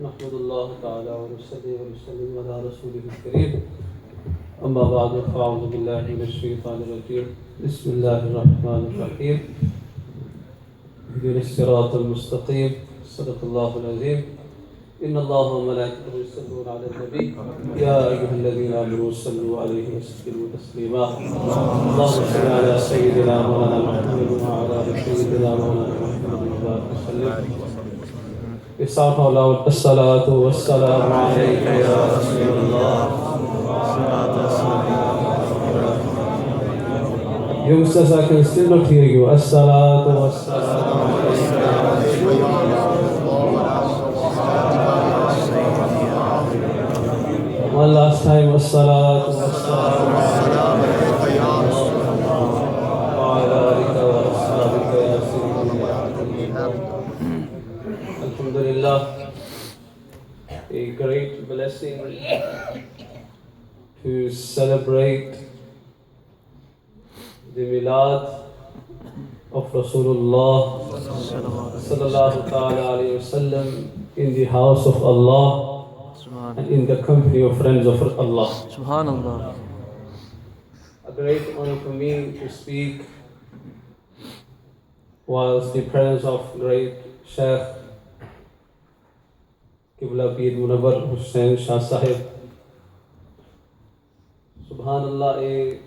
نحمد الله تعالى ونصلي ونسلم على رسوله الكريم أما بعد فأعوذ بالله من الشيطان الرجيم بسم الله الرحمن الرحيم اهدنا الصراط المستقيم صدق الله العظيم إن الله وملائكته يصلون على النبي يا أيها الذين آمنوا صلوا عليه وسلموا تسليما اللهم صل على سيدنا مولانا محمد وعلى آل سيدنا مولانا محمد وبارك وسلم بصوت ولو الصلاة والسلام عليك يا رسول الله. Youngsters, I can still not hear you. As-salatu was-salamu alayka ya Rasulullah. One last time, as-salatu was-salamu alayka ya Rasulullah. Wa ala alika wa ashabika ya Sayyidina. Alhamdulillah, a great blessing to celebrate the Milad of Rasulullah sallallahu ta'ala alayhi wasallam in the house of Allah and in the company of friends of Allah. Subhanallah. A great honor for me to speak was the presence of great Shaykh Qibla Peer Munawwar Hussain Shah Sahib. Subhanallah,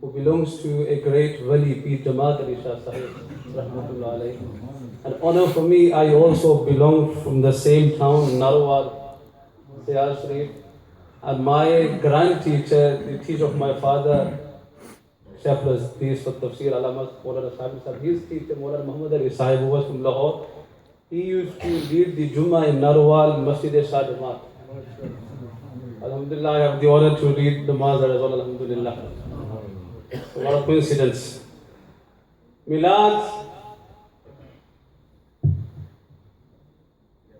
who belongs to a great wali, Peer Jamaat Ali Shah Sahib, rahmatullah alayhi. An honor for me, I also belong from the same town, Narwar, Siyar Sharif. And my grand teacher, the teacher of my father, Shaykh al-Hadith for Tafsir Alamat Maulana Sahib, his teacher, Maulana Muhammad Ali Sahib, who was from Lahore, he used to lead the Jummah in Narwal, Masjid-e-Shah Jamaat. Alhamdulillah, I have the honor to lead the Namaz as well, Alhamdulillah. What a coincidence. Milad,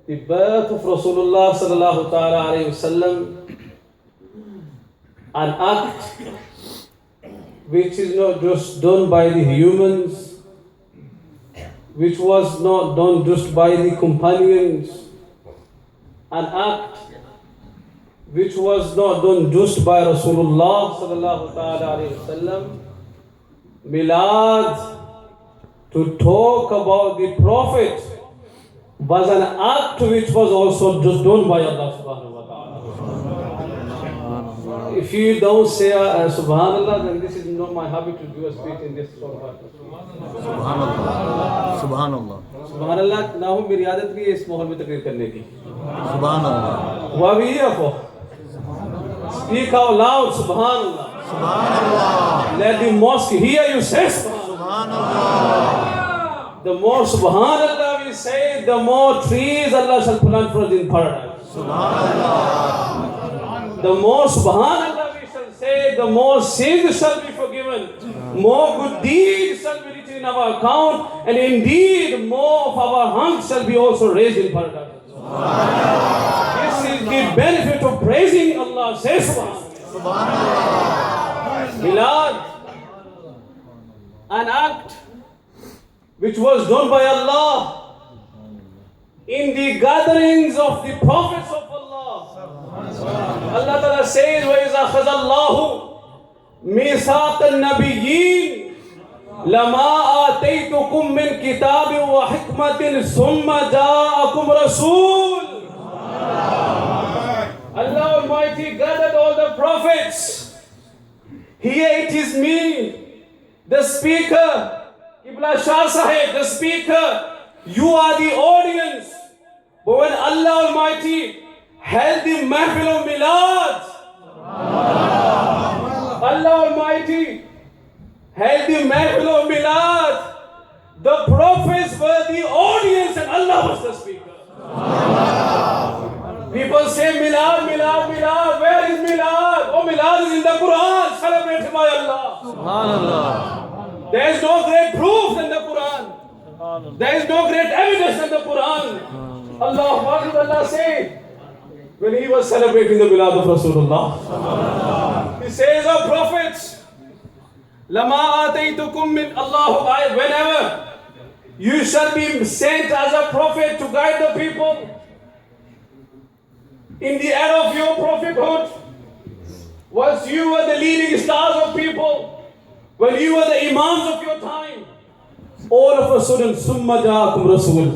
the birth of Rasulullah sallallahu ta'ala alayhi wasallam, an act which is not just done by the humans, which was not done just by the companions, an act which was not done just by Rasulullah sallallahu ta'ala alayhi wasallam. Milad, to talk about the Prophet, was an act which was also just done by Allah subhanahu wa ta'ala. If you don't say subhanallah, then this is not my habit to do a speech in this sort of atmosphere. Subhanallah. Subhanallah. Subhanallah, ना हो मेरी आदत भी है इस माहौल में तकरीर करने की. Subhanallah. Why we here for? Speak out loud, subhanallah. Subhanallah. Let the mosque hear you say subhanallah. Subhanallah. The more subhanallah we say, the more trees Allah shall plant for us in paradise. Subhanallah. The more subhanallah we shall say, the more sins shall be forgiven. More good deeds shall be written in our account, and indeed more of our hands shall be also raised in paradise. This is the benefit of praising Allah. Say subhanallah. Milad, an act which was done by Allah in the gatherings of the prophets of Allah. Allah Ta'ala says, وَإِذَا خَذَ اللَّهُ مِيثَاقَ النَّبِيِّينَ لَمَا آتَيْتُكُم مِّن كِتَابٍ وَحِكْمَةٍ ثُمَّ جَاءَكُمْ رَسُولٌ. Allah Almighty gathered all the prophets. Here it is me, the speaker, Qibla Shah Sahib, the speaker. You are the audience. But when Allah Almighty held the Mahfil of Milad, Allah Almighty held the Mahfil of Milad, the prophets were the audience and Allah was the speaker. People say Milad, Milad, Milad. Where is Milad? Oh, Milad is in the Quran, celebrated by Allah. Subhanallah. There is no great proof than the Quran. There is no great evidence than the Quran. Allah, what did Allah say when He was celebrating the Milad of Rasulullah? He says, O prophets, Lama ataytukum min Allah, whenever you shall be sent as a prophet to guide the people. In the era of your prophethood, whilst you were the leading stars of people, when you were the imams of your time, all of a sudden, summa ja'akum rasul.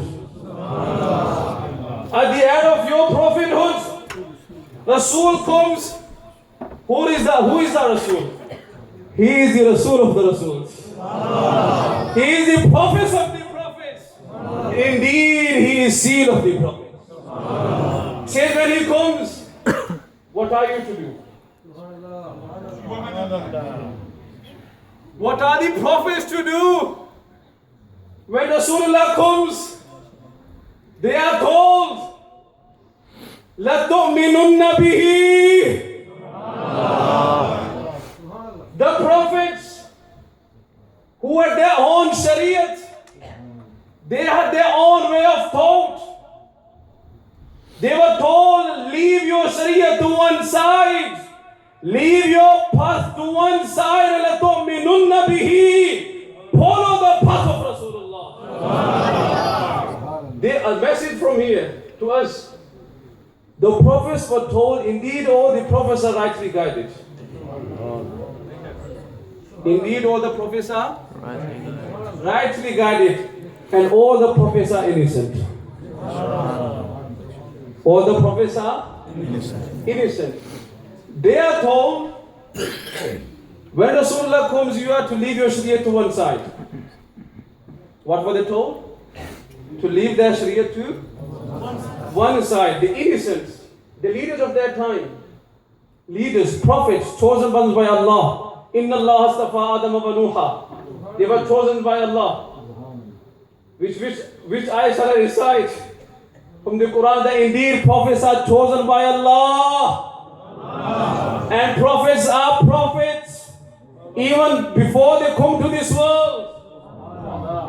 At the end of your prophethood, Rasul comes. Who is the Rasul? He is the Rasul of the Rasuls. He is the Prophet of the prophets. Indeed, he is seal of the prophets. Says when he comes, what are you to do? What are the prophets to do? When Rasulullah comes, they are told, لَتُؤْمِنُنَّ بِهِ. The prophets who had their own shariat, they had their own way of thought. They were told, leave your shariat to one side, leave your path to one side, لَتُؤْمِنُنَّ بِهِ. Follow the path of Rasulullah. A message from here to us. The prophets were told, indeed all the prophets are rightly guided. Indeed all the prophets are rightly guided, and all the prophets are innocent. All the prophets are innocent. They are told, when Rasulullah comes, you are to leave your Sharia to one side. What were they told? To leave their Sharia to one side. The innocents, the leaders of their time, leaders, prophets, chosen ones by Allah. Inna Allah astafa Adam wa Nuha. They were chosen by Allah. Which I shall recite from the Quran, that indeed prophets are chosen by Allah. And prophets are prophets even before they come to this world.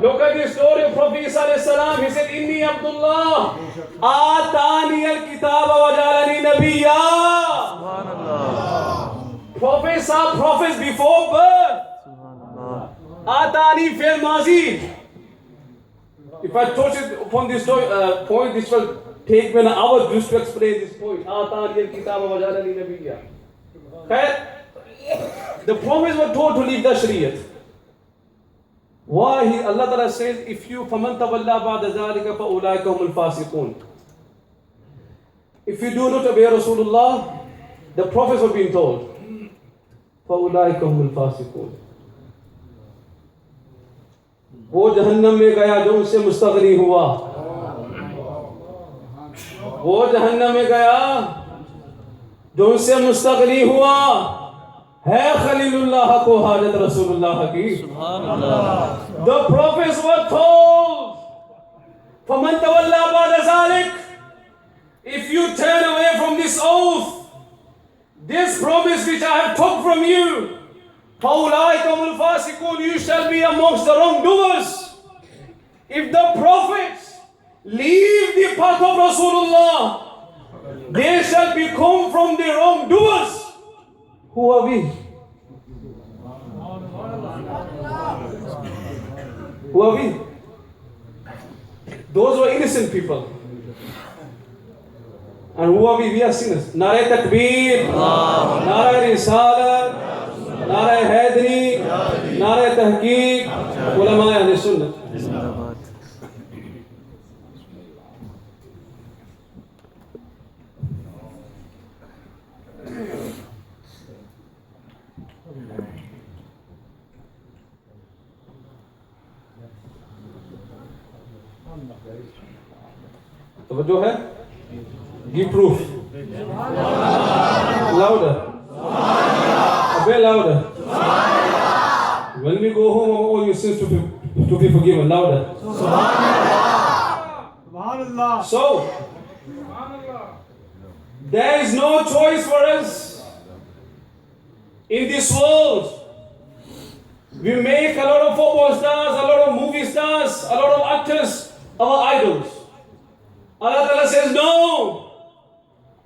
Look at the story of Prophet Isa alayhi salam. He said, Inni Abdullah, Atani al-Kitaba wa jalani nabiyya. Prophets are prophets before birth. Atani fil mazi. If I touch it upon this point, this will take me an hour just to explain this point. Atani al-Kitaba wa jalani nabiyya. The prophets were told to leave the Shariat. Why? Allah Ta'ala says, if you فَمَنْ تَوَلَّى بَعْدَ ذَلِكَ فَأُولَٰئِكَ هُمُ الْفَاسِقُونَ. If you do not obey Rasulullah, the prophets were being told, فَأُولَٰئِكَ هُمُ الْفَاسِقُونَ. वो जहन्नम में गया जो उससे मुस्तगनी हुआ. वो जहन्नम में गया जो उससे मुस्तगनी हुआ. है खलीलुल्लाह को हाजत रसूलुल्लाह की. The prophets were told, فَمَنْ تَوَلَّى بَعْدَ ذَلِكَ. If you turn away from this oath, this promise which I have took from you, فَأُولَٰئِكَ هُمُ الْفَاسِقُونَ, you shall be amongst the wrongdoers. If the prophets leave the path of Rasulullah, they shall become from the wrongdoers. Who are we? Who are we? Those were innocent people. And who are we? We are sinners. Nare Takbir, Nare Risalat, Nare Haidari, Nare Tahqiq, Ulama Ahl Sunnah. तो जो है, give proof. Louder. A bit louder. When we go home, all your sins to be forgiven. Louder. So, there is no choice for us in this world. We make a lot of football stars, a lot of movie stars, a lot of actors our idols. Allah Ta'ala says, no.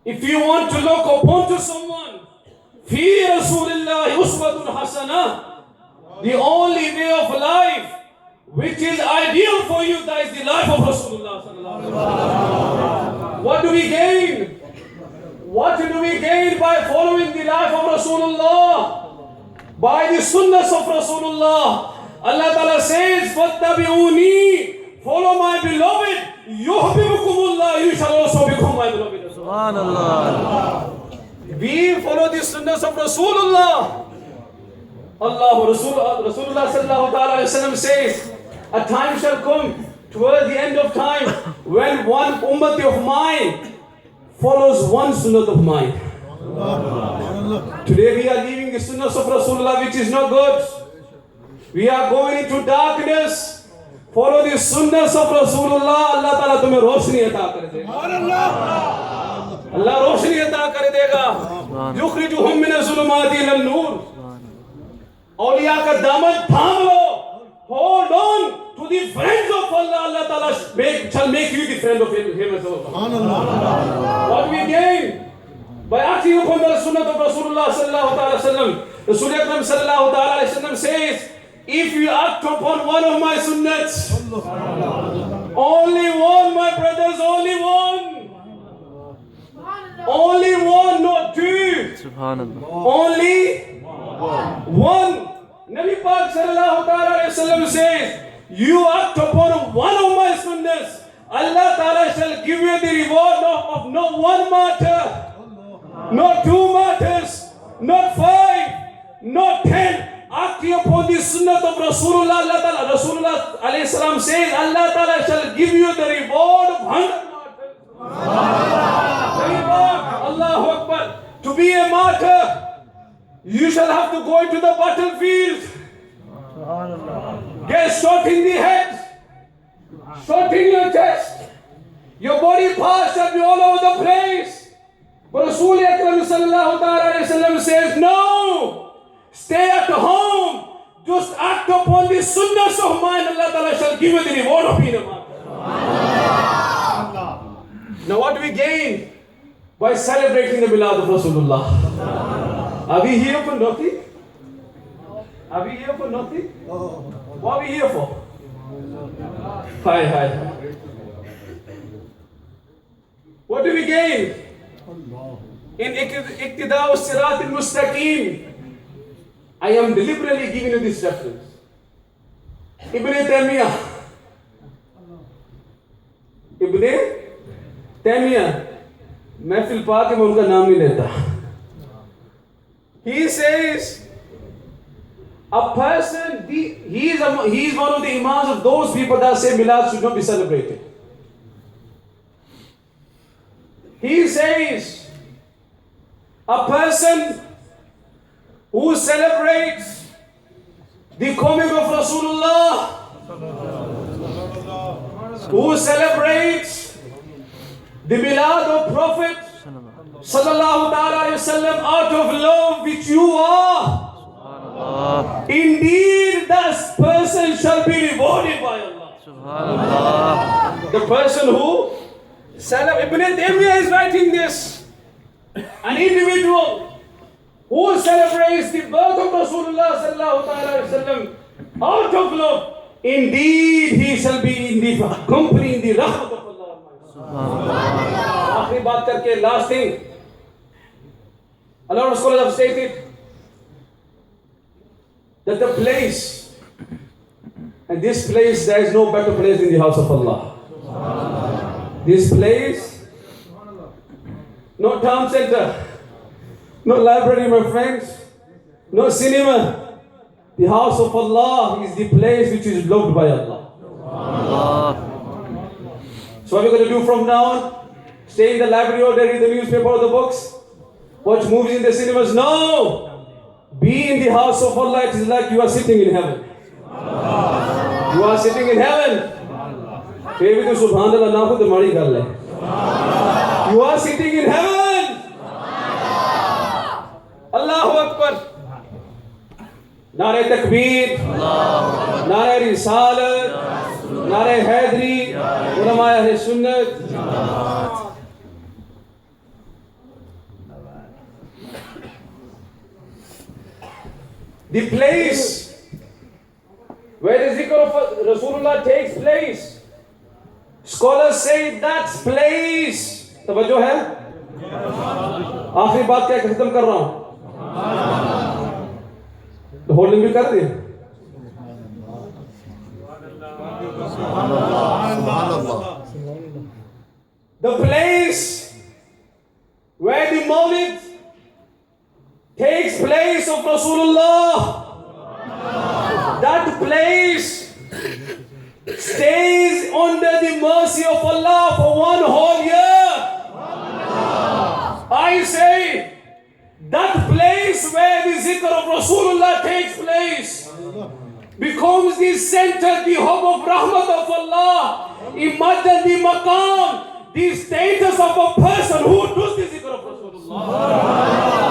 If you want to look upon to someone, fi Rasulillah uswatun hasana, the only way of life which is ideal for you, that is the life of Rasulullah sallallahu alaihi wasallam. What do we gain? What do we gain by following the life of Rasulullah? By the sunnahs of Rasulullah. Allah Ta'ala says, فَاتَّبِعُونِي, follow my beloved. يُحْبِبُكُمُ, you shall also become my beloved. Subhanallah. We follow the sunnahs of Rasulullah. Rasulullah sallallahu ta'ala alayhi wa sallam says, a time shall come towards the end of time when one ummati of mine follows one sunnah of mine. Today we are leaving the sunnahs of Rasulullah, which is not good. We are going into darkness. Follow the sunnahs of Rasulullah. Allah Ta'ala tumhe roshni ata kar dega. Allah roshni ata kar dega. Yukhrijuhum min az-zulumati ila an-nur. Awliya ka daman tham lo. Hold on to the friends of Allah. Allah Ta'ala shall make you the friend of Him as well. What we gain? By acting upon the sunnah of Rasulullah sallallahu ta'ala sallam. Rasul Akram sallallahu ta'ala sallam says, if you act upon one of my sunnats, only one, my brothers, only one. Only one, not two. Subhanallah. Only one. Nabi Pak sallallahu ta'ala sallam says, you act upon one of my sunnahs, Allah Ta'ala shall give you the reward of not one martyr, not two martyrs, not 5, not 10. Acting upon the sunnah of Rasulullah, Allah Ta'ala, Rasulullah alayhi salam says, Allah Ta'ala shall give you the reward of 100 martyrs. Allahu Akbar. To be a martyr, you shall have to go into the battlefield. Get shot in the head, shot in your chest. Your body parts shall be all over the place. But Rasul Akram sallallahu ta'ala alayhi wa sallam says, no. Stay at home. Just act upon the sunnahs of mine. Allah Ta'ala shall give you the reward of being a martyr. Now what do we gain by celebrating the milad of Rasulullah? Are we here for nothing? Are we here for nothing? What are we here for? Hi. What do we gain? In Iqtida al-Sirat al-Mustaqim, I am deliberately giving you this reference. Ibn Taymiyyah, महफिल पाक में उनका नाम नहीं लेता. He says, a person, he is one of the imams of those people that say Milad should not be celebrated. He says, a person who celebrates the coming of Rasulullah, who celebrates the Milad of Prophet sallallahu ta'ala alayhi wa sallam out of love which you are, indeed that person shall be rewarded by Allah. The person who Ibn Taymiyyah is writing this, an individual who celebrates the birth of Rasulullah sallallahu ta'ala wasallam out of love, indeed he shall be in the company in the rahmat of Allah. Akhri baat karke, last thing, a lot of scholars have stated that the place, and this place, there is no better place than the house of Allah. This place, no town center, no library, my friends, no cinema. The house of Allah is the place which is loved by Allah. So what are we going to do from now on? Stay in the library or read the newspaper or the books? Watch movies in the cinemas? No! Be in the house of Allah. It is like you are sitting in heaven. You are sitting in heaven. You are sitting in heaven. Allahu Akbar. Nare Takbir, Nare Risalat, Nare Haidari, Ulama Ahl Sunnat. The place where the zikr of Rasulullah takes place, scholars say that place तवज्जो है? आखिरी बात क्या खत्म कर रहा हूं, holding भी कर दी। The place where the Mawlid takes place of Rasulullah, that place stays under the mercy of Allah for one whole year. I say that place where the zikr of Rasulullah takes place becomes the center, the hub of rahmat of Allah. Imagine the maqam, the status of a person who does the zikr of Rasulullah.